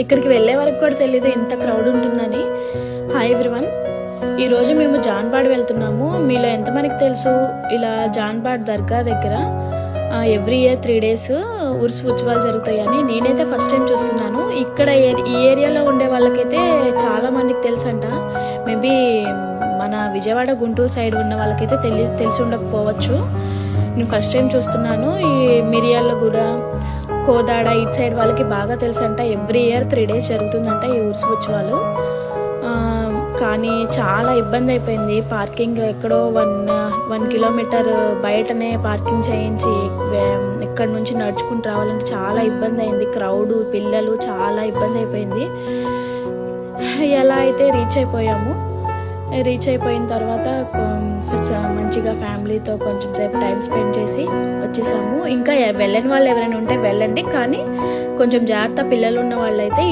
ఇక్కడికి వెళ్ళే వరకు కూడా తెలీదు ఇంత క్రౌడ్ ఉంటుందని. హాయ్ ఎవ్రీవన్, ఈరోజు మేము జాన్పాడ్ వెళ్తున్నాము. మీలో ఎంతమందికి తెలుసు ఇలా జాన్పాడ్ దర్గా దగ్గర ఎవ్రీ ఇయర్ 3 days ఉర్స్ ఉత్సవాలు జరుగుతాయని. నేనైతే ఫస్ట్ టైం చూస్తున్నాను. ఇక్కడ ఈ ఏరియాలో ఉండే వాళ్ళకైతే చాలా మందికి తెలుసంట. మేబీ మన విజయవాడ గుంటూరు సైడ్ ఉన్న వాళ్ళకైతే తెలిసి ఉండకపోవచ్చు. నేను ఫస్ట్ టైం చూస్తున్నాను. ఈ మిర్యాలగూడ కోదాడ ఇటు సైడ్ వాళ్ళకి బాగా తెలుసంట. ఎవ్రీ ఇయర్ 3 days జరుగుతుందంట ఈ ఉర్స్ ఉత్సవాలు. కానీ చాలా ఇబ్బంది అయిపోయింది. పార్కింగ్ ఎక్కడో 1 kilometer బయటనే పార్కింగ్ చేయించి ఇక్కడ నుంచి నడుచుకుంటూ రావాలంటే చాలా ఇబ్బంది అయింది. క్రౌడ్, పిల్లలు, చాలా ఇబ్బంది అయిపోయింది. ఎలా అయితే రీచ్ అయిపోయిన తర్వాత మంచిగా ఫ్యామిలీతో కొంచెం సేపు టైం స్పెండ్ చేసి వచ్చేసాము. ఇంకా వెళ్ళని వాళ్ళు ఎవరైనా ఉంటే వెళ్ళండి, కానీ కొంచెం జాగ్రత్త. పిల్లలు ఉన్న వాళ్ళైతే